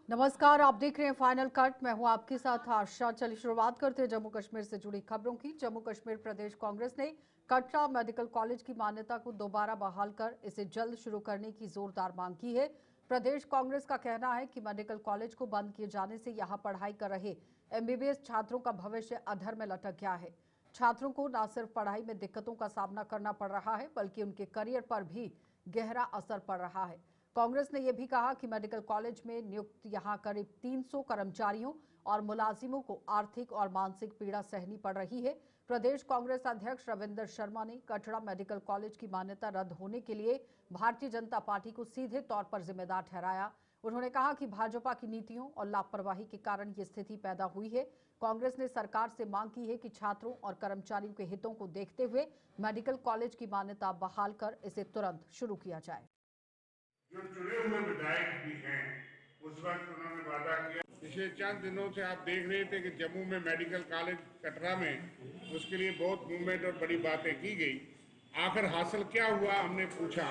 नमस्कार, आप देख रहे हैं फाइनल कट। मैं हूं आपके साथ आशा। चलिए शुरुआत करते हैं जम्मू कश्मीर से जुड़ी खबरों की। जम्मू कश्मीर प्रदेश कांग्रेस ने कटरा मेडिकल कॉलेज की मान्यता को दोबारा बहाल कर इसे जल्द शुरू करने की जोरदार मांग की है। प्रदेश कांग्रेस का कहना है कि मेडिकल कॉलेज को बंद किए जाने से यहां पढ़ाई कर रहे एमबीबीएस छात्रों का भविष्य अधर में लटक गया है। छात्रों को न सिर्फ पढ़ाई में दिक्कतों का सामना करना पड़ रहा है, बल्कि उनके करियर पर भी गहरा असर पड़ रहा है। कांग्रेस ने यह भी कहा कि मेडिकल कॉलेज में नियुक्त यहां करीब 300 कर्मचारियों और मुलाजिमों को आर्थिक और मानसिक पीड़ा सहनी पड़ रही है। प्रदेश कांग्रेस अध्यक्ष रविंद्र शर्मा ने कटरा मेडिकल कॉलेज की मान्यता रद्द होने के लिए भारतीय जनता पार्टी को सीधे तौर पर जिम्मेदार ठहराया। उन्होंने कहा कि भाजपा की नीतियों और लापरवाही के कारण ये स्थिति पैदा हुई है। कांग्रेस ने सरकार से मांग की है कि छात्रों और कर्मचारियों के हितों को देखते हुए मेडिकल कॉलेज की मान्यता बहाल कर इसे तुरंत शुरू किया जाए। जो चुने हुए विधायक भी हैं, उस वक्त उन्होंने वादा किया। पिछले चंद दिनों से आप देख रहे थे कि जम्मू में मेडिकल कॉलेज कटरा में उसके लिए बहुत मूवमेंट और बड़ी बातें की गई। आखिर हासिल क्या हुआ हमने पूछा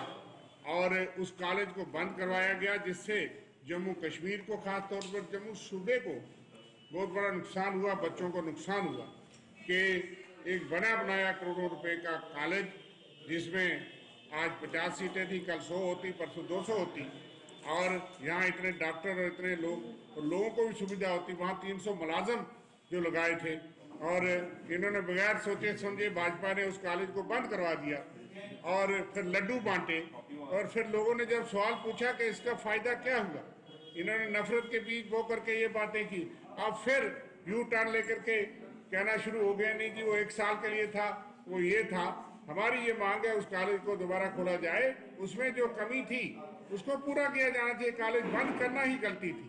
और उस कॉलेज को बंद करवाया गया, जिससे जम्मू कश्मीर को, खास तौर पर जम्मू सूबे को बहुत बड़ा नुकसान हुआ। बच्चों को नुकसान हुआ कि एक बना बनाया करोड़ों रुपए का कॉलेज, जिसमें आज 50 सीटें थी, कल 100 होती, परसों 200 होती, और यहाँ इतने डॉक्टर और इतने लोग और लोगों को भी सुविधा होती, वहाँ 300 मुलाजम जो लगाए थे, और इन्होंने बगैर सोचे समझे भाजपा ने उस कॉलेज को बंद करवा दिया और फिर लड्डू बांटे। और फिर लोगों ने जब सवाल पूछा कि इसका फायदा क्या हुआ, इन्होंने नफरत के बीज बो करके ये बातें की। अब फिर यू टर्न लेकर के कहना शुरू हो गया, नहीं जी वो 1 साल के लिए था, वो ये था। हमारी ये मांग है उस कॉलेज को दोबारा खोला जाए, उसमें जो कमी थी उसको पूरा किया जाना चाहिए। कॉलेज बंद करना ही गलती थी,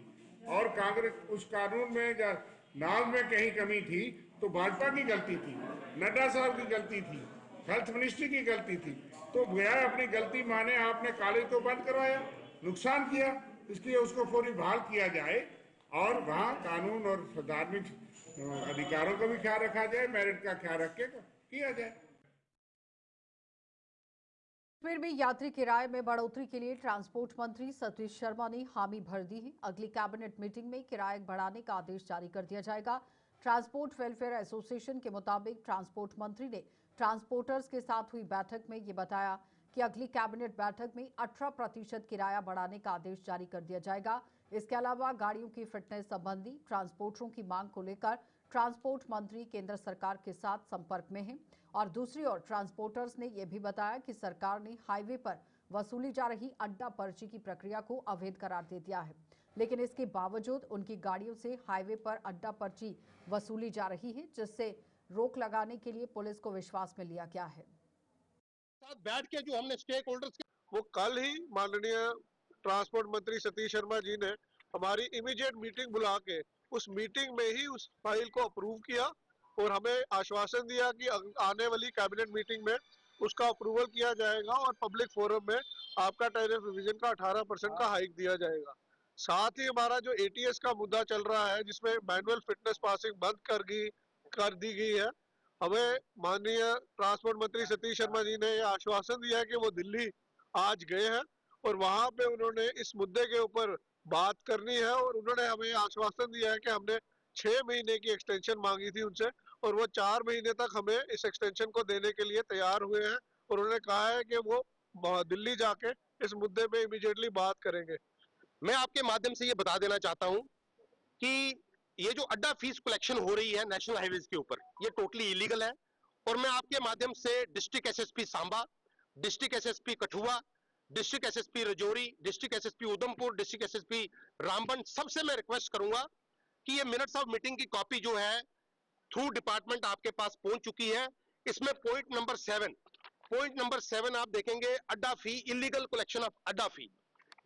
और कांग्रेस उस कानून में या नाम में कहीं कमी थी तो भाजपा की गलती थी, नड्डा साहब की गलती थी, हेल्थ मिनिस्ट्री की गलती थी। तो बजाय अपनी गलती माने आपने कॉलेज को बंद करवाया, नुकसान किया। इसलिए उसको फौरी बहाल किया जाए और वहाँ कानून और धार्मिक अधिकारों का भी ख्याल रखा जाए, मेरिट का ख्याल रख के किया जाए। कश्मीर में यात्री किराए में बढ़ोतरी के लिए ट्रांसपोर्ट मंत्री सतीश शर्मा ने हामी भर दी है। अगली कैबिनेट मीटिंग में किराए बढ़ाने का आदेश जारी कर दिया जाएगा। ट्रांसपोर्ट वेलफेयर एसोसिएशन के मुताबिक ट्रांसपोर्ट मंत्री ने ट्रांसपोर्टर्स के साथ हुई बैठक में ये बताया कि अगली कैबिनेट बैठक में 18% किराया बढ़ाने का आदेश जारी कर दिया जाएगा। इसके अलावा गाड़ियों की फिटनेस संबंधी ट्रांसपोर्टरों की मांग को लेकर ट्रांसपोर्ट मंत्री केंद्र सरकार के साथ संपर्क में हैं। और दूसरी ओर ट्रांसपोर्टर्स ने यह भी बताया कि सरकार ने हाईवे पर वसूली जा रही अड्डा पर्ची की प्रक्रिया को अवैध करार दे दिया है, लेकिन इसके बावजूद उनकी गाड़ियों से हाईवे पर अड्डा पर्ची वसूली जा रही है, जिससे रोक लगाने के लिए पुलिस को विश्वास में लिया गया है। साथ बैठ के जो हमने स्टेक होल्डर्स वो कल ही माननीय ट्रांसपोर्ट मंत्री सतीश शर्मा जी ने हमारी इमीडिएट मीटिंग बुला के उस मीटिंग में ही उस फाइल को अप्रूव किया और हमें आश्वासन दिया कि आने वाली कैबिनेट मीटिंग में उसका अप्रूवल किया जाएगा और पब्लिक फोरम में आपका टैरिफ रिवीजन का 18% का हाइक दिया जाएगा। साथ ही हमारा जो एटीएस का मुद्दा चल रहा है, जिसमें मैनुअल फिटनेस पासिंग बंद कर दी गई है, हमें माननीय ट्रांसपोर्ट मंत्री सतीश शर्मा जी ने आश्वासन दिया है कि वो दिल्ली आज गए हैं और वहां पे उन्होंने इस मुद्दे के ऊपर बात करनी है, और उन्होंने हमें आश्वासन दिया है कि हमने 6 महीने की एक्सटेंशन मांगी थी उनसे और वो 4 महीने तक हमें इस एक्सटेंशन को देने के लिए तैयार हुए हैं, और उन्होंने कहा है कि वो दिल्ली जाके इस मुद्दे पे इमीडिएटली बात करेंगे। मैं आपके माध्यम से ये बता देना चाहता हूं कि ये जो अड्डा फीस कलेक्शन हो रही है नेशनल हाईवेज के ऊपर, ये टोटली इलीगल है। और मैं आपके माध्यम से district SSP Samba, district SSP Kathua, district SSP Rajouri, district SSP Udhampur, district SSP Ramban, सबसे मैं रिक्वेस्ट करूंगा कि ये मिनट्स ऑफ मीटिंग की कॉपी जो है थ्रू डिपार्टमेंट आपके पास पहुंच चुकी है। इसमें पॉइंट नंबर 7 आप देखेंगे, अड्डा फी, इलीगल कलेक्शन ऑफ अड्डा फी।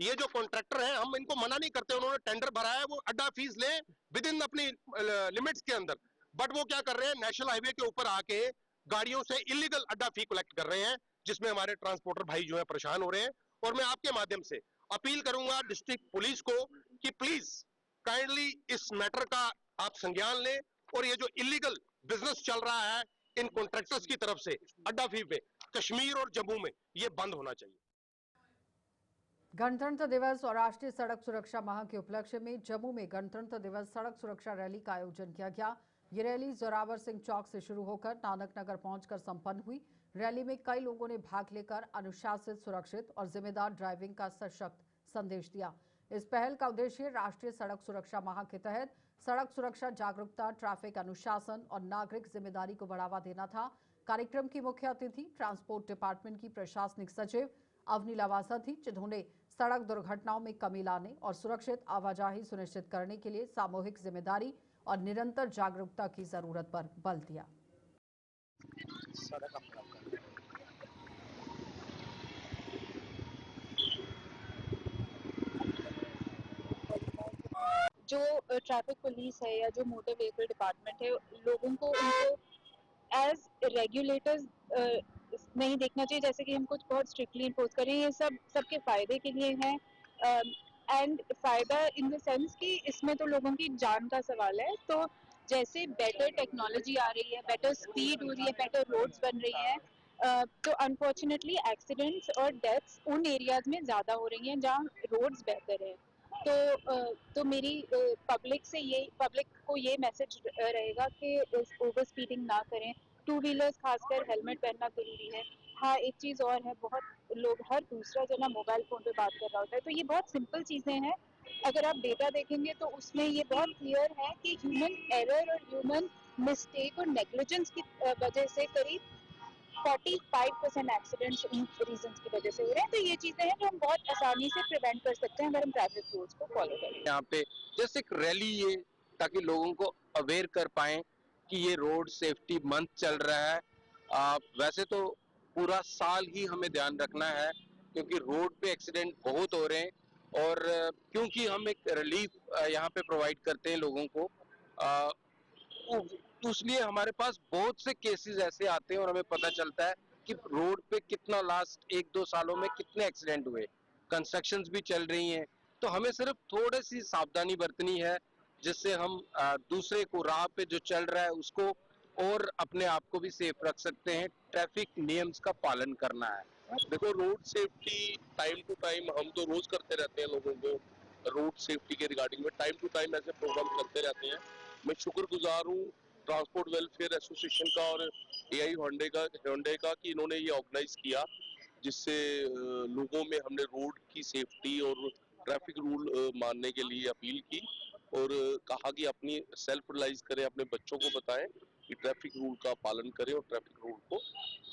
ये जो कॉन्ट्रैक्टर है, हम इनको मना नहीं करते, उन्होंने टेंडर भरा है, वो अड्डा फीस ले विद इन अपनी लिमिट्स के अंदर, बट वो क्या कर रहे हैं, नेशनल हाईवे के ऊपर आके गाड़ियों से इलीगल अड्डा फी कलेक्ट कर रहे हैं, जिसमें हमारे ट्रांसपोर्टर भाई जो है परेशान हो रहे हैं। और मैं आपके माध्यम से अपील करूंगा डिस्ट्रिक्ट पुलिस को कि प्लीज काइंडली इस मैटर का आप संज्ञान लें और ये जो इलीगल बिजनेस चल रहा है इन कॉन्ट्रैक्टर्स की तरफ से अड्डा फी पे कश्मीर और जम्मू में, ये बंद होना चाहिए। गणतंत्र दिवस और राष्ट्रीय सड़क सुरक्षा माह के उपलक्ष्य में जम्मू में गणतंत्र दिवस सड़क सुरक्षा रैली का आयोजन किया गया। ये रैली जोरावर सिंह चौक से शुरू होकर नानक नगर पहुंचकर संपन्न हुई। रैली में कई लोगों ने भाग लेकर अनुशासित, सुरक्षित और जिम्मेदार ड्राइविंग का सशक्त संदेश दिया। इस पहल का उद्देश्य राष्ट्रीय सड़क सुरक्षा माह के तहत सड़क सुरक्षा जागरूकता, ट्रैफिक अनुशासन और नागरिक जिम्मेदारी को बढ़ावा देना था। कार्यक्रम की मुख्य अतिथि ट्रांसपोर्ट डिपार्टमेंट की प्रशासनिक सचिव अवनी लवासा थी, जिन्होंने सड़क दुर्घटनाओं में कमी लाने और सुरक्षित आवाजाही सुनिश्चित करने के लिए सामूहिक जिम्मेदारी और निरंतर जागरूकता की जरूरत पर बल दिया। जो ट्रैफिक पुलिस है या जो मोटर व्हीकल डिपार्टमेंट है, लोगों को उनको एज रेगुलेटर्स नहीं देखना चाहिए जैसे कि हम कुछ बहुत स्ट्रिक्टली इम्पोज करें। ये सब सबके फायदे के लिए है एंड फायदा इन द सेंस कि इसमें तो लोगों की जान का सवाल है। तो जैसे बेटर टेक्नोलॉजी आ रही है, बेटर स्पीड हो रही है, बेटर रोड्स बन रही हैं, तो अनफॉर्चुनेटली एक्सीडेंट्स और डेथ्स उन एरियाज में ज़्यादा हो रही हैं जहाँ रोड्स बेहतर है। तो मेरी पब्लिक को ये मैसेज रहेगा कि ओवर स्पीडिंग ना करें। टू व्हीलर्स खासकर हेलमेट पहनना जरूरी है। हाँ, एक चीज़ और है, बहुत लोग हर दूसरा जना मोबाइल फ़ोन पे बात कर रहा होता है, तो ये बहुत सिंपल चीज़ें हैं। अगर आप डेटा देखेंगे तो उसमें ये बहुत क्लियर है कि ह्यूमन एरर और ह्यूमन मिस्टेक और नेग्लिजेंस की वजह से करीब 45% एक्सीडेंट्स इन रीजंस की वजह से हो रहे हैं। तो ये चीजें हैं जो हम बहुत आसानी से प्रिवेंट कर सकते हैं अगर हम ट्रैफिक रूल्स को फॉलो करें। यहाँ पे जैसे एक रैली ये ताकि लोगों को अवेयर कर पाएं कि ये रोड सेफ्टी मंथ चल रहा है। वैसे तो पूरा साल ही हमें ध्यान रखना है क्योंकि रोड पे एक्सीडेंट बहुत हो रहे हैं और क्योंकि हम एक रिलीफ यहाँ पे प्रोवाइड करते हैं लोगों को, तो इसलिए हमारे पास बहुत से केसेस ऐसे आते हैं और हमें पता चलता है कि रोड पे कितना लास्ट 1-2 सालों में कितने एक्सीडेंट हुए। कंस्ट्रक्शंस भी चल रही हैं, तो हमें सिर्फ थोड़ी सी सावधानी बरतनी है जिससे हम दूसरे को राह पे जो चल रहा है उसको और अपने आप को भी सेफ रख सकते हैं। ट्रैफिक नियम्स का पालन करना है। देखो, road safety time to time हम तो रोज करते रहते हैं, लोगों को रोड सेफ्टी के रिगार्डिंग में टाइम टू टाइम ऐसे प्रोग्राम करते रहते हैं। मैं शुक्रगुजार हूँ ट्रांसपोर्ट वेलफेयर एसोसिएशन का और एआई होंडे का कि इन्होंने ये ऑर्गेनाइज किया, जिससे लोगों में हमने रोड की सेफ्टी और ट्रैफिक रूल मानने के लिए अपील की और कहा कि अपनी सेल्फ रियलाइज करें, अपने बच्चों को बताएं कि ट्रैफिक रूल का पालन करें और ट्रैफिक रूल को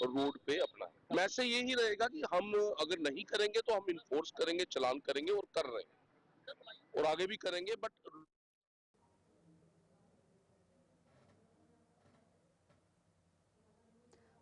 रोड पे अपनाएं। मैसेज यही रहेगा कि हम अगर नहीं करेंगे तो हम इन्फोर्स करेंगे, चालान करेंगे और कर रहे हैं और आगे भी करेंगे। But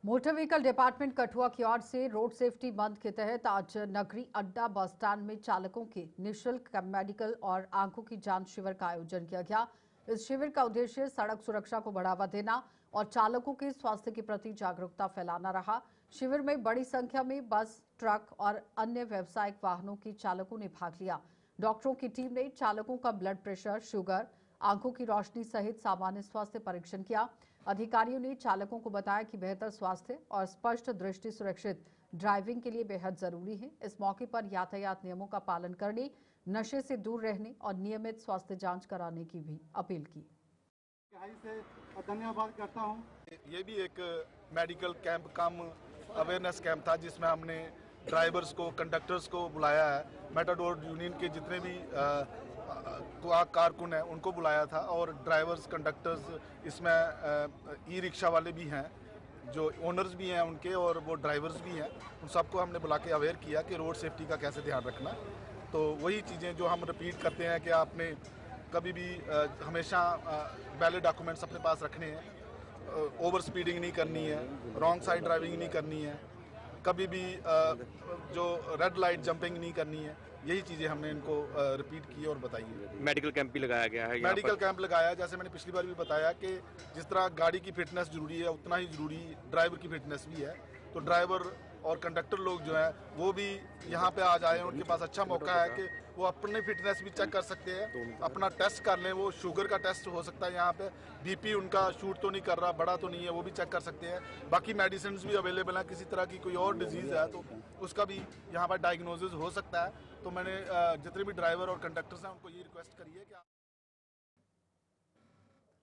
motor vehicle department Kathua की ओर से रोड सेफ्टी मंथ के तहत आज नगरी अड्डा बस स्टैंड में चालकों के निःशुल्क मेडिकल और आंखों की जांच शिविर का आयोजन किया गया। इस शिविर का उद्देश्य सड़क सुरक्षा को बढ़ावा देना और चालकों के स्वास्थ्य के प्रति जागरूकता फैलाना रहा। शिविर में बड़ी संख्या में बस, ट्रक और अन्य व्यावसायिक वाहनों के चालकों ने भाग लिया। डॉक्टरों की टीम ने चालकों का ब्लड प्रेशर, शुगर, आंखों की रोशनी सहित सामान्य स्वास्थ्य परीक्षण किया। अधिकारियों ने चालकों को बताया कि बेहतर स्वास्थ्य और स्पष्ट दृष्टि सुरक्षित ड्राइविंग के लिए बेहद जरूरी है। इस मौके पर यातायात नियमों का पालन करने, नशे से दूर रहने और नियमित स्वास्थ्य जांच कराने की भी अपील की। से धन्यवाद करता हूं। ये भी एक मेडिकल कैंप कम अवेयरनेस कैंप था जिसमें हमने ड्राइवर्स को, कंडक्टर्स को बुलाया है। मेटाडोर यूनियन के जितने भी कारकुन हैं उनको बुलाया था और ड्राइवर्स, कंडक्टर्स, इसमें ई रिक्शा वाले भी हैं, जो ओनर्स भी हैं उनके और वो ड्राइवर्स भी हैं। उन सबको हमने बुला के अवेयर किया कि रोड सेफ्टी का कैसे ध्यान रखना। तो वही चीज़ें जो हम रिपीट करते हैं कि आपने कभी भी हमेशा वैलिड डॉक्यूमेंट्स अपने पास रखने हैं, ओवर स्पीडिंग नहीं करनी है, रॉन्ग साइड ड्राइविंग नहीं करनी है, कभी भी जो रेड लाइट जंपिंग नहीं करनी है। यही चीज़ें हमने इनको रिपीट की और बताई है। मेडिकल कैंप भी लगाया गया है। मेडिकल कैंप लगाया, जैसे मैंने पिछली बार भी बताया कि जिस तरह गाड़ी की फिटनेस जरूरी है उतना ही जरूरी ड्राइवर की फिटनेस भी है। तो ड्राइवर और कंडक्टर लोग जो हैं वो भी यहाँ पे आ जाए, उनके पास अच्छा मौका है कि वो अपनी फिटनेस भी चेक कर सकते हैं, अपना टेस्ट कर लें। वो शुगर का टेस्ट हो सकता है यहाँ पे, बीपी उनका शूट तो नहीं कर रहा, बड़ा तो नहीं है, वो भी चेक कर सकते हैं। बाकी मेडिसिन भी अवेलेबल है, किसी तरह की कोई और डिजीज़ है तो उसका भी यहाँ पर डायग्नोसिस हो सकता है। तो मैंने जितने भी ड्राइवर और कंडक्टर्स हैं उनको ये रिक्वेस्ट करी है कि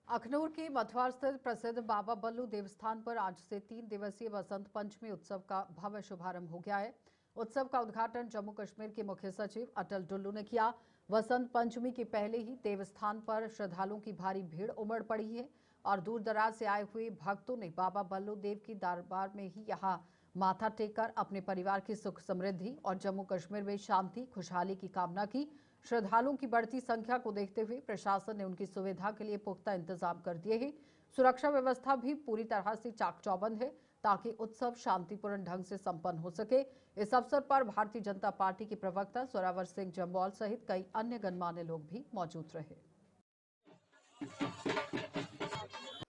अखनूर के मथुआर स्थित प्रसिद्ध बाबा बल्लू देवस्थान पर आज से 3 दिवसीय बसंत पंचमी उत्सव का भव्य शुभारंभ हो गया है। उत्सव का उद्घाटन जम्मू कश्मीर के मुख्य सचिव अटल डुल्लू ने किया। वसंत पंचमी के पहले ही देवस्थान पर श्रद्धालुओं की भारी भीड़ उमड़ पड़ी है और दूर दराज से आए हुए भक्तों ने बाबा बल्लू देव की दरबार में ही यहां माथा टेककर अपने परिवार की सुख समृद्धि और जम्मू कश्मीर में शांति खुशहाली की कामना की। श्रद्धालुओं की बढ़ती संख्या को देखते हुए प्रशासन ने उनकी सुविधा के लिए पुख्ता इंतजाम कर दिए हैं। सुरक्षा व्यवस्था भी पूरी तरह से चाक चौबंद है ताकि उत्सव शांतिपूर्ण ढंग से संपन्न हो सके। इस अवसर पर भारतीय जनता पार्टी के प्रवक्ता जोरावर सिंह जम्वाल सहित कई अन्य गणमान्य लोग भी मौजूद रहे।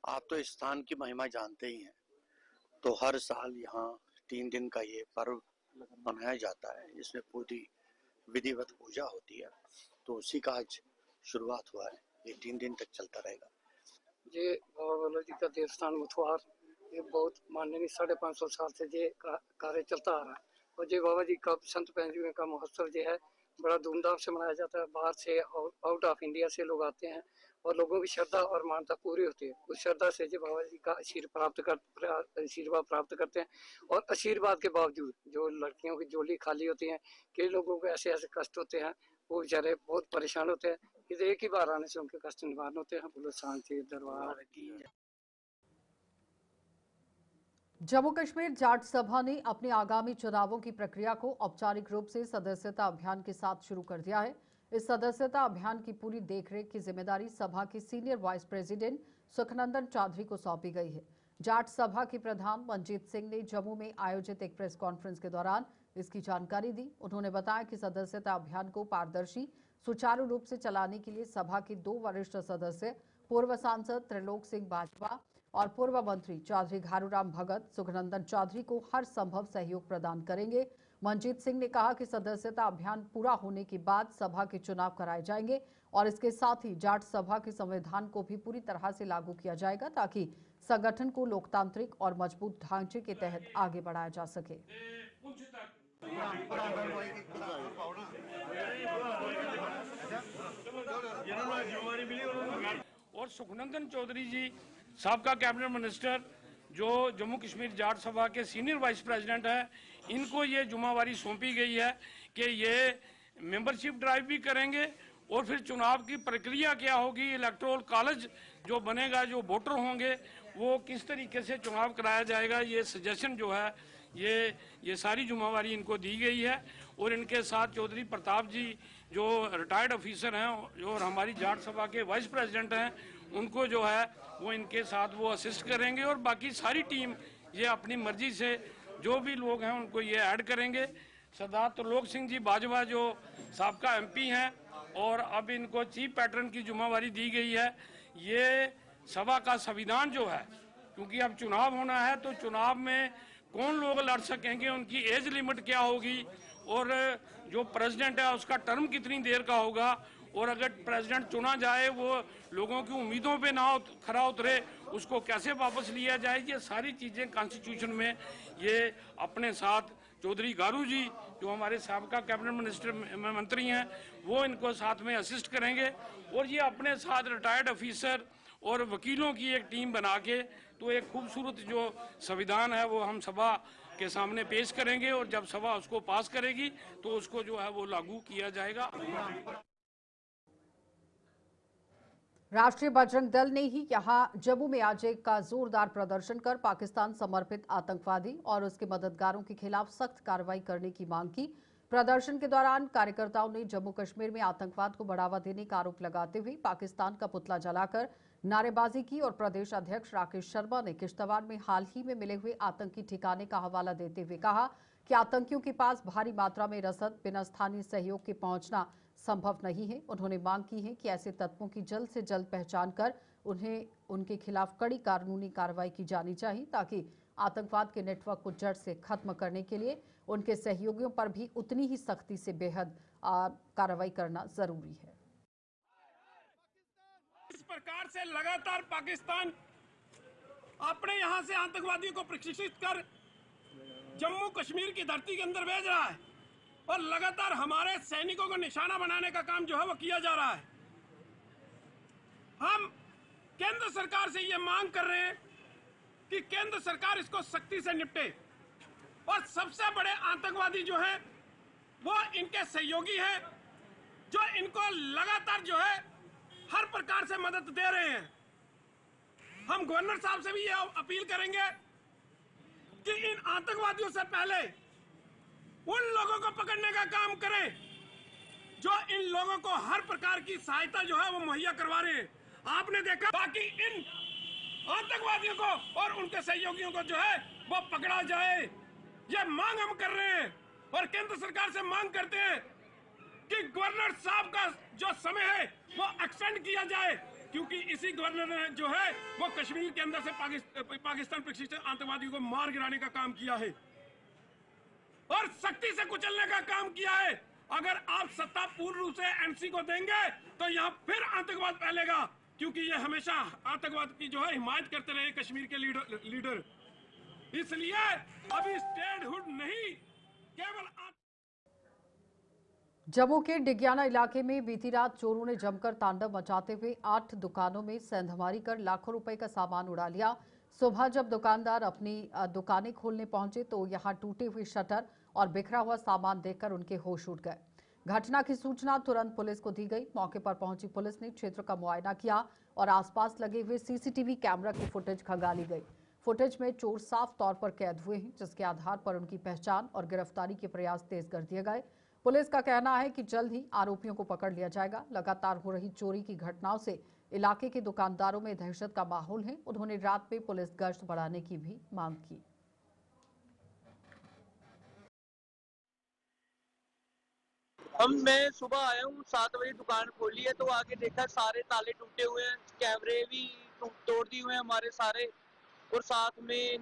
आप तो इस स्थान की महिमा जानते ही हैं, तो हर साल यहाँ 3 दिन का ये पर्व मनाया जाता है। इसमें पूरी विधिवत पूजा होती है, तो उसी का आज शुरुआत हुआ है। ये 3 दिन तक चलता रहेगा। ये बाबा बल्लू जी का देवस्थान मथुआर, ये बहुत माननीय 550 साल से ये कार्य चलता आ रहा है। और ये बाबा जी का संत पंचमी का महोत्सव जो है बड़ा धूमधाम से मनाया जाता है। बाहर से और आउट ऑफ इंडिया से लोग आते हैं और लोगों की श्रद्धा और मानता पूरी होती है। उस श्रद्धा से जो बाबा जी का आशीर्वाद प्राप्त करते हैं। और आशीर्वाद के बावजूद जो लड़कियों की झोली खाली होती है, कई लोगों को ऐसे ऐसे कष्ट होते हैं, वो बेचारे बहुत परेशान होते हैं। कि एक ही बार आने से उनके कष्ट निवारण होते हैं। बोलो शांति दरबार की। जम्मू कश्मीर जाट सभा ने अपने आगामी चुनावों की प्रक्रिया को औपचारिक रूप से सदस्यता अभियान के साथ शुरू कर दिया है। इस सदस्यता अभियान की पूरी देखरेख की जिम्मेदारी सभा के senior vice president Sukhnandan Chaudhary को सौंपी गई है। जाट सभा के प्रधान मंजीत सिंह ने जम्मू में आयोजित एक प्रेस कॉन्फ्रेंस के दौरान इसकी जानकारी दी। उन्होंने बताया कि सदस्यता अभियान को पारदर्शी सुचारू रूप से चलाने के लिए सभा के 2 वरिष्ठ सदस्य पूर्व सांसद त्रिलोक सिंह बाजवा और पूर्व मंत्री चौधरी घारूराम भगत सुखनंदन चौधरी को हर संभव सहयोग प्रदान करेंगे। मंजीत सिंह ने कहा कि सदस्यता अभियान पूरा होने के बाद सभा के चुनाव कराए जाएंगे और इसके साथ ही जाट सभा के संविधान को भी पूरी तरह से लागू किया जाएगा ताकि संगठन को लोकतांत्रिक और मजबूत ढांचे के तहत आगे बढ़ाया जा सके। और सुखनंदन चौधरी जी साबका कैबिनेट मिनिस्टर जो जम्मू कश्मीर जाट सभा के सीनियर वाइस प्रेसिडेंट है, इनको ये जुम्मेवारी सौंपी गई है कि ये मेंबरशिप ड्राइव भी करेंगे और फिर चुनाव की प्रक्रिया क्या होगी, इलेक्टोरल कॉलेज जो बनेगा, जो वोटर होंगे वो किस तरीके से चुनाव कराया जाएगा, ये सजेशन जो है ये सारी जुम्मेवारी इनको दी गई है। और इनके साथ चौधरी प्रताप जी जो रिटायर्ड ऑफिसर हैं और हमारी जाट सभा के वाइस प्रेसिडेंट हैं, उनको जो है वो इनके साथ वो असिस्ट करेंगे। और बाकी सारी टीम ये अपनी मर्जी से जो भी लोग हैं उनको ये ऐड करेंगे। सरदार त्रिलोक सिंह जी बाजवा जो साबका एमपी हैं और अब इनको चीफ पैटर्न की जुम्मेवारी दी गई है। ये सभा का संविधान जो है, क्योंकि अब चुनाव होना है तो चुनाव में कौन लोग लड़ सकेंगे, उनकी एज लिमिट क्या होगी और जो प्रेसिडेंट है उसका टर्म कितनी देर का होगा, और अगर प्रेसिडेंट चुना जाए वो लोगों की उम्मीदों पे ना खरा उतरे, उसको कैसे वापस लिया जाए, ये सारी चीज़ें कॉन्स्टिट्यूशन में ये अपने साथ चौधरी गारू जी जो हमारे साबका कैबिनेट मिनिस्टर मंत्री हैं वो इनको साथ में असिस्ट करेंगे। और ये अपने साथ रिटायर्ड ऑफिसर और वकीलों की एक टीम बना के तो एक खूबसूरत जो संविधान है वो हम सभा के सामने पेश करेंगे और जब सभा उसको पास करेगी तो उसको जो है वो लागू किया जाएगा। राष्ट्रीय बजरंग दल ने ही यहां जम्मू में आज एक का जोरदार प्रदर्शन कर पाकिस्तान समर्पित आतंकवादी और उसके मददगारों के खिलाफ सख्त कार्रवाई करने की मांग की। प्रदर्शन के दौरान कार्यकर्ताओं ने जम्मू कश्मीर में आतंकवाद को बढ़ावा देने का आरोप लगाते हुए पाकिस्तान का पुतला जलाकर नारेबाजी की और प्रदेश अध्यक्ष राकेश शर्मा ने किश्तवाड़ में हाल ही में मिले हुए आतंकी ठिकाने का हवाला देते हुए कहा कि आतंकियों के पास भारी मात्रा में रसद बिना स्थानीय सहयोग के पहुंचना संभव नहीं है। उन्होंने मांग की है कि ऐसे तत्वों की जल्द से जल्द पहचान कर उन्हें उनके खिलाफ कड़ी कानूनी कार्रवाई की जानी चाहिए ताकि आतंकवाद के नेटवर्क को जड़ से खत्म करने के लिए उनके सहयोगियों पर भी उतनी ही सख्ती से बेहद कार्रवाई करना जरूरी है। इस प्रकार से लगातार पाकिस्तान अपने यहां से आतंकवादियों को प्रशिक्षित कर जम्मू कश्मीर की धरती के अंदर भेज रहा है और लगातार हमारे सैनिकों को निशाना बनाने का काम जो है वो किया जा रहा है। हम केंद्र सरकार से ये मांग कर रहे हैं कि केंद्र सरकार इसको सख्ती से निपटे और सबसे बड़े आतंकवादी जो है वो इनके सहयोगी हैं, जो इनको लगातार जो है हर प्रकार से मदद दे रहे हैं। हम गवर्नर साहब से भी ये अपील करेंगे कि इन आतंकवादियों से पहले उन लोगों को पकड़ने का काम करें जो इन लोगों को हर प्रकार की सहायता जो है वो मुहैया करवा रहे हैं। आपने देखा, बाकी इन आतंकवादियों को और उनके सहयोगियों को जो है वो पकड़ा जाए, ये मांग हम कर रहे हैं और केंद्र सरकार से मांग करते हैं कि गवर्नर साहब का जो समय है वो एक्सटेंड किया जाए, क्योंकि इसी गवर्नर ने जो है वो कश्मीर के अंदर से पाकिस्तान प्रशिक्षित आतंकवादियों को मार गिराने का काम किया है और सख्ती से कुचलने का काम किया है। अगर आप सत्ता पूर्ण रूप से एनसी को देंगे तो यहाँ फिर आतंकवाद फैलेगा, क्योंकि ये हमेशा आतंकवाद की जो है हिमायत करते रहे कश्मीर के लीडर। इसलिए अभी स्टेटहुड नहीं, केवल जम्मू के डिग्याना इलाके में बीती रात चोरों ने जमकर तांडव मचाते हुए 8 दुकानों में सेंधमारी कर लाखों रुपए का सामान उड़ा लिया। सुबह जब दुकानदार अपनी दुकानें खोलने पहुंचे तो यहां टूटे हुए शटर और बिखरा हुआ सामान देखकर उनके होश उड़ गए। घटना की सूचना तुरंत पुलिस को दी गई। मौके पर पहुंची पुलिस ने क्षेत्र का मुआयना किया और आसपास लगे हुए सीसीटीवी कैमरा की फुटेज खंगाली गई। फुटेज में चोर साफ तौर पर कैद हुए हैं, जिसके आधार पर उनकी पहचान और गिरफ्तारी के प्रयास तेज कर दिए गए। पुलिस का कहना है कि जल्द ही आरोपियों को पकड़ लिया जाएगा। लगातार हो रही चोरी की घटनाओं से इलाके के दुकानदारों में दहशत का माहौल है। उन्होंने रात में पुलिस गश्त बढ़ाने की भी मांग की। मैं सुबह आया हूँ, 7 बजे दुकान खोली है तो आगे देखा सारे ताले टूटे हुए हैं, कैमरे भी तोड़ दिए हुए हैं हमारे सारे, और साथ में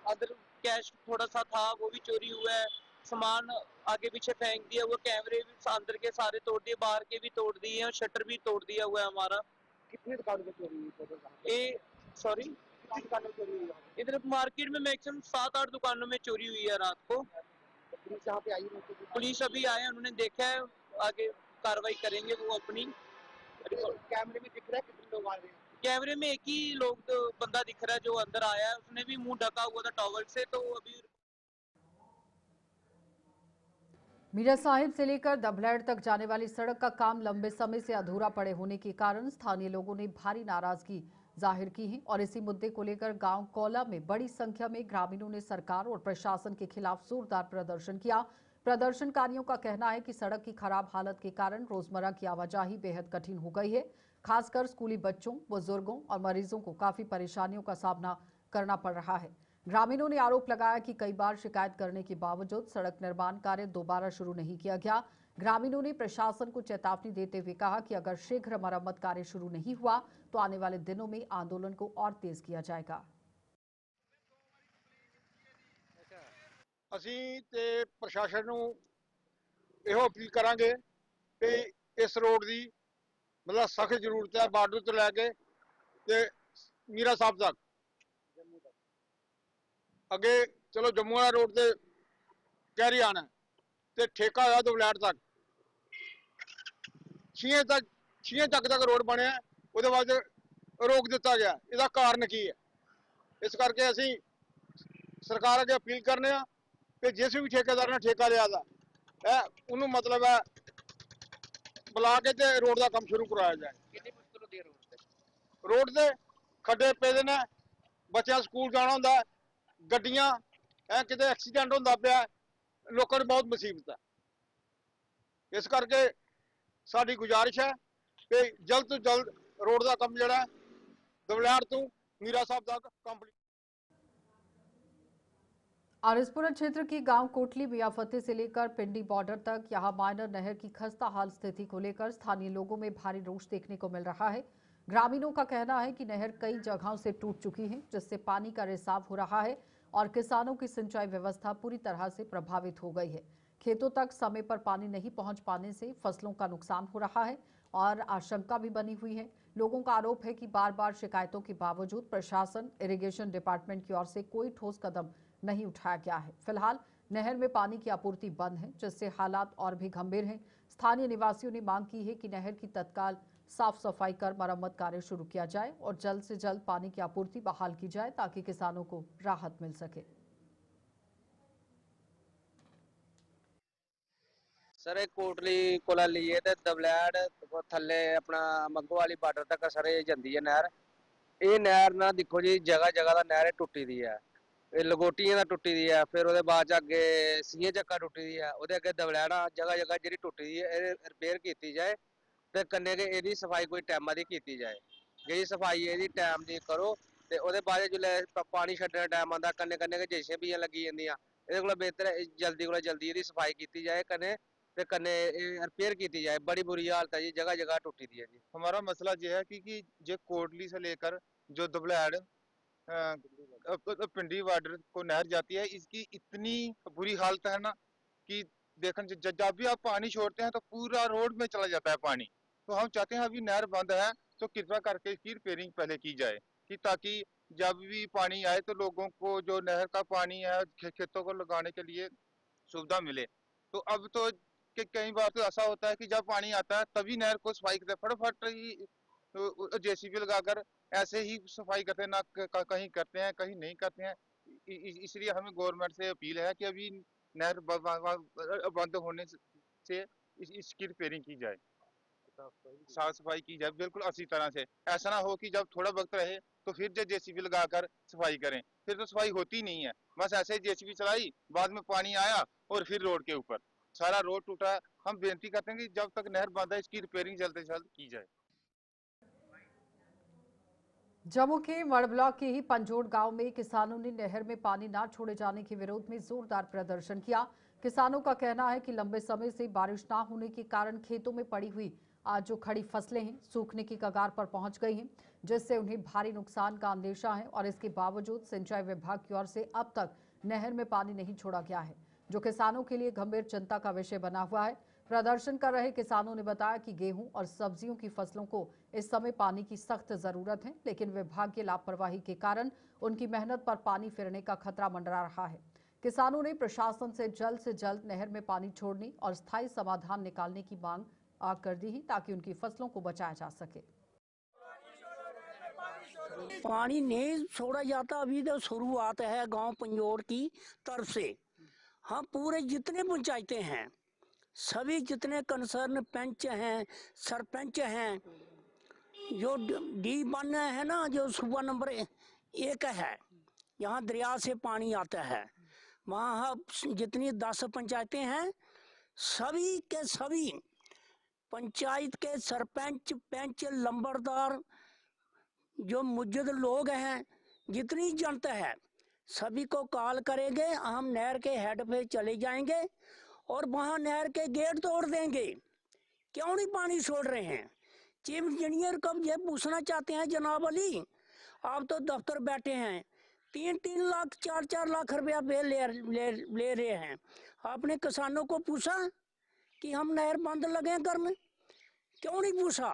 अदर कैश थोड़ा सा था वो भी चोरी हुआ है। सामान आगे पीछे फेंक दिया, वो कैमरे भी अंदर के सारे तोड़ दिए, बाहर के भी तोड़ दिए हैं और शटर भी तोड़ दिया हुआ है हमारा। कितनी दुकान में चोरी हुई? सॉरी, इधर मार्केट में मैक्सिमम 7-8 दुकानों में चोरी हुई है रात को। पुलिस यहाँ पे आई है? पुलिस अभी आए, उन्होंने देखा है, आगे कार्रवाई करेंगे वो अपनी। कैमरे में दिख रहा है कितने लोग आ रहे हैं? कैमरे में एक ही बंदा दिख रहा है जो अंदर आया है, उसने भी मुंह ढका हुआ था टॉवल से। तो अभी मीरा साहिब से लेकर दभलैड़ तक जाने वाली सड़क का काम लंबे समय से अधूरा पड़े होने के कारण स्थानीय लोगों ने भारी नाराजगी जाहिर की है और इसी मुद्दे को लेकर गांव कौला में बड़ी संख्या में ग्रामीणों ने सरकार और प्रशासन के खिलाफ जोरदार प्रदर्शन किया। प्रदर्शनकारियों का कहना है कि सड़क की खराब हालत के कारण रोजमर्रा की आवाजाही बेहद कठिन हो गई है। खासकर स्कूली बच्चों, बुजुर्गों और मरीजों को काफी परेशानियों का सामना करना पड़ रहा है। ग्रामीणों ने आरोप लगाया कि कई बार शिकायत करने के बावजूद सड़क निर्माण कार्य दोबारा शुरू नहीं किया गया। ग्रामीणों ने प्रशासन को चेतावनी देते हुए कहा कि अगर शीघ्र मरम्मत कार्य शुरू नहीं हुआ तो आने वाले दिनों में आंदोलन को और तेज किया जाएगा। ਅਸੀਂ ਤੇ ਪ੍ਰਸ਼ਾਸਨ ਨੂੰ ਇਹੋ ਅਪੀਲ ਕਰਾਂਗੇ ਕਿ ਇਸ ਰੋਡ ਦੀ ਮਤਲਬ ਸਖਤ ਜ਼ਰੂਰਤ ਹੈ, ਬਾਰਡਰ ਤੋਂ ਲੈ ਕੇ ਤੇ ਮੀਰਾ ਸਾਹਿਬ ਤੱਕ। ਅੱਗੇ ਚਲੋ ਜੰਮੂ ਵਾਲਾ ਰੋਡ ਤੇ ਕਹਿਰੀ ਆਣਾ ਤੇ ਠੇਕਾ ਹੋਇਆ ਦਵਲੈੜ ਤੱਕ, ਛੀਏ ਤੱਕ ਰੋਡ ਬਣਿਆ, ਉਹਦੇ ਬਾਅਦ ਰੋਕ ਦਿੱਤਾ ਗਿਆ। ਇਹਦਾ ਕਾਰਨ ਕੀ ਹੈ? ਇਸ ਕਰਕੇ ਅਸੀਂ ਸਰਕਾਰ ਅੱਗੇ ਅਪੀਲ ਕਰਨੇ ਆ ਕਿ ਜਿਸ ਵੀ ਠੇਕੇਦਾਰ ਨੇ ਠੇਕਾ ਲਿਆ ਦਾ ਉਹਨੂੰ ਮਤਲਬ ਹੈ ਬੁਲਾ ਕੇ ਤੇ ਰੋਡ ਦਾ ਕੰਮ ਸ਼ੁਰੂ ਕਰਾਇਆ ਜਾਏ। ਕਿੰਨੀ ਮੁਸ਼ਕਲ ਹੁੰਦੀ ਹੈ ਰੋਡ ਤੇ ਖੱਡੇ ਪਏ ਨੇ, ਬੱਚਿਆਂ ਸਕੂਲ ਜਾਣਾ ਹੁੰਦਾ, ਗੱਡੀਆਂ ਕਿਤੇ ਐਕਸੀਡੈਂਟ ਹੁੰਦਾ ਪਿਆ, ਲੋਕਾਂ ਨੂੰ ਬਹੁਤ ਮੁਸੀਬਤ ਹੈ। ਇਸ ਕਰਕੇ ਸਾਡੀ ਗੁਜ਼ਾਰਿਸ਼ ਹੈ ਕਿ ਜਲਦ ਤੋਂ ਜਲਦ रोड का काम जड़ा दवलैड़ तो मीरा साहब तक कंप्लीट। आरएसपुरा क्षेत्र की गांव कोटली मियाफते से लेकर पिंडी बॉर्डर तक यहां माइनर नहर की खस्ता हाल स्थिति को लेकर स्थानीय लोगों में भारी रोष देखने को मिल रहा है। ग्रामीणों का कहना है कि नहर कई जगहों से टूट चुकी है, जिससे पानी का रिसाव हो रहा है और किसानों की सिंचाई व्यवस्था पूरी तरह से प्रभावित हो गई है। खेतों तक समय पर पानी नहीं पहुंच पाने से फसलों का नुकसान हो रहा है और आशंका भी बनी हुई है। लोगों का आरोप है कि बार बार शिकायतों के बावजूद प्रशासन, इरिगेशन डिपार्टमेंट की ओर से कोई ठोस कदम नहीं उठाया गया है। फिलहाल नहर में पानी की आपूर्ति बंद है, जिससे हालात और भी गंभीर हैं। स्थानीय निवासियों ने मांग की है कि नहर की तत्काल साफ सफाई कर मरम्मत कार्य शुरू किया जाए और जल्द से जल्द पानी की आपूर्ति बहाल की जाए ताकि किसानों को राहत मिल सके। सर एक कोटली कोला लिए ते दबलैड़ थल्ले अपना मग्गो वाली बार्डर तक सर ये जंदी है नहर। ये नहर ना देखो जी जगह जगह दा नहर टुटी दी है, लंगोटियां दा टुटी दी है, फिर ਉਹਦੇ ਬਾਅਦ ਅੱਗੇ ਸੀਏ ਚੱਕਾ ਟੁੱਟੀ ਦੀ ਹੈ, ਉਹਦੇ ਅੱਗੇ ਦਬਲੈੜਾ ਜਗ੍ਹਾ ਜਗ੍ਹਾ ਜਿਹੜੀ ਟੁੱਟੀ ਦੀ ਹੈ ਇਹ ਰਿਪੇਅਰ ਕੀਤੀ ਜਾਏ ਤੇ ਕੰਨੇ ਕੇ ਇਹਦੀ ਸਫਾਈ ਕੋਈ ਟਾਈਮਾਂ ਦੀ ਕੀਤੀ ਜਾਏ। ਜਿਹੜੀ ਸਫਾਈ ਇਹਦੀ ਟਾਈਮ ਦੀ ਕਰੋ ਤੇ ਉਹਦੇ ਬਾਅਦ ਜਦੋਂ ਪਾਣੀ ਛੱਡਣ ਦਾ ਟਾਈਮ ਆਉਂਦਾ ਕੰਨੇ ਕੰਨੇ ਕੇ ਜੇਸੀਬੀਆਂ ਲੱਗੀ ਜਾਂਦੀਆਂ, ਇਹਦੇ ਕੋਲ ਬਿਹਤਰ ਜਲਦੀ ਕੋਲ ਜਲਦੀ ਇਹਦੀ ਸਫਾਈ ਕੀਤੀ ਜਾਏ ਕੰਨੇ ਤੇ कन्ने रिपेयर की जाए। बड़ी बुरी हालत है जी, जगह जगह टूटी दी है जी। हमारा मसला ये है कि जो कोटली से लेकर जो दबलैड़ पिंडी बॉर्डर को नहर जाती है, इसकी इतनी बुरी हालत है ना कि देखें जब भी आप पानी छोड़ते हैं तो पूरा रोड में चला जाता है पानी। तो हम चाहते हैं अभी नहर बंद है तो कृपया करके इसकी रिपेयरिंग पहले की जाए कि ताकि जब भी पानी आए तो लोगों को जो नहर का पानी है खेतों को लगाने के लिए सुविधा मिले। तो अब तो कि कई बार तो ऐसा होता है कि जब पानी आता है तभी नहर को सफाई करते हैं, फटाफट ही जेसीबी लगाकर ऐसे ही सफाई करते हैं, ना कहीं करते हैं कहीं नहीं करते हैं। इसलिए हमें गवर्नमेंट से अपील है कि अभी नहर बंद होने से इसकी रिपेयरिंग की जाए, साफ सफाई की जाए बिल्कुल अच्छी तरह से। ऐसा ना हो कि जब थोड़ा वक्त रहे तो फिर जो जेसीबी लगाकर सफाई करें, फिर तो सफाई होती नहीं है। बस ऐसे ही जेसीबी चलाई, बाद में पानी आया और फिर रोड के ऊपर सारा रोड टूटा। हम बेनती करते हैं कि जब तक नहर बंद है इसकी रिपेयरिंग जल्द से जल्द की जाए। जम्मू के मड़ ब्लॉक के ही पंजोड़ गांव में किसानों ने नहर में पानी न छोड़े जाने के विरोध में जोरदार प्रदर्शन किया। किसानों का कहना है कि लंबे समय से बारिश न होने के कारण खेतों में पड़ी हुई आज जो खड़ी फसलें हैं सूखने की कगार पर पहुंच गई हैं, जिससे उन्हें भारी नुकसान का अंदेशा है और इसके बावजूद सिंचाई विभाग की ओर से अब तक नहर में पानी नहीं छोड़ा गया है, जो किसानों के लिए गंभीर चिंता का विषय बना हुआ है। प्रदर्शन कर रहे किसानों ने बताया कि गेहूं और सब्जियों की फसलों को इस समय पानी की सख्त जरूरत है, लेकिन विभाग की लापरवाही के कारण उनकी मेहनत पर पानी फिरने का खतरा मंडरा रहा है। किसानों ने प्रशासन से जल्द नहर में पानी छोड़ने और स्थायी समाधान निकालने की मांग कर दी है ताकि उनकी फसलों को बचाया जा सके। पानी नहीं छोड़ा जाता, अभी तो शुरुआत है गांव पंजोड़ की तरफ से। हम पूरे जितने पंचायतें हैं सभी जितने कंसर्न पंच हैं सरपंच हैं, जो D1 है ना, जो सूबा नंबर 1 है, यहाँ दरिया से पानी आता है, वहाँ जितनी 10 पंचायतें हैं सभी के सभी पंचायत के सरपंच पंच लंबरदार जो मुजद लोग हैं, जितनी जनता है सभी को कॉल करेंगे। हम नहर के हेड पे चले जाएंगे और वहाँ नहर के गेट तोड़ देंगे। क्यों नहीं पानी छोड़ रहे हैं? चीफ इंजीनियर को ये पूछना चाहते हैं, जनाब अली आप तो दफ्तर बैठे हैं, 3-3 लाख 4-4 लाख रुपया बिल ले रहे हैं। आपने किसानों को पूछा कि हम नहर बंद लगे करने? क्यों नहीं पूछा?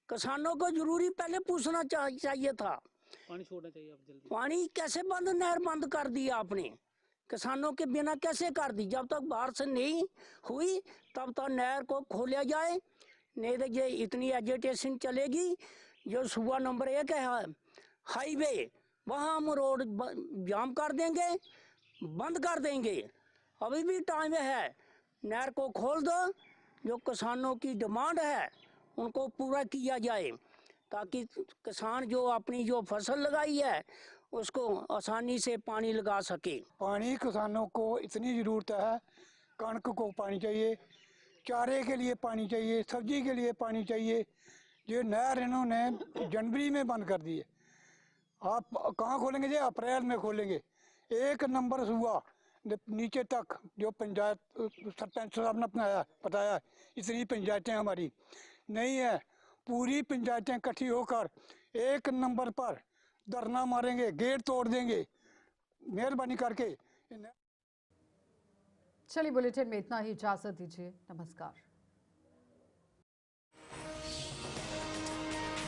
किसानों को जरूरी पहले पूछना चाहिए था। पानी छोड़ना चाहिए अब जल्दी। पानी कैसे बंद, नहर बंद कर दी आपने? किसानों के बिना कैसे कर दी? जब तक बारिश नहीं हुई तब तक नहर को खोला जाए, नहीं तो ये इतनी एजिटेशन चलेगी। जो सूबा नंबर 1 है हाईवे, वहाँ हम रोड जाम कर देंगे, बंद कर देंगे। अभी भी टाइम है, नहर को खोल दो। जो किसानों की डिमांड है उनको पूरा किया जाए ताकि किसान जो अपनी जो फसल लगाई है उसको आसानी से पानी लगा सके। पानी किसानों को इतनी ज़रूरत है, कणक को पानी चाहिए, चारे के लिए पानी चाहिए, सब्जी के लिए पानी चाहिए। ये नहर इन्होंने जनवरी में बंद कर दी है। आप कहाँ खोलेंगे? ये अप्रैल में खोलेंगे। 1 नंबर हुआ नीचे तक, जो पंचायत सरपंच साहब ने बताया इतनी पंचायतें हमारी नहीं है। पूरी पंचायतें इकट्ठी होकर 1 नंबर पर धरना मारेंगे, गेट तोड़ देंगे। मेहरबानी करके। चलिए बुलेटिन में इतना ही, इजाजत दीजिए, नमस्कार।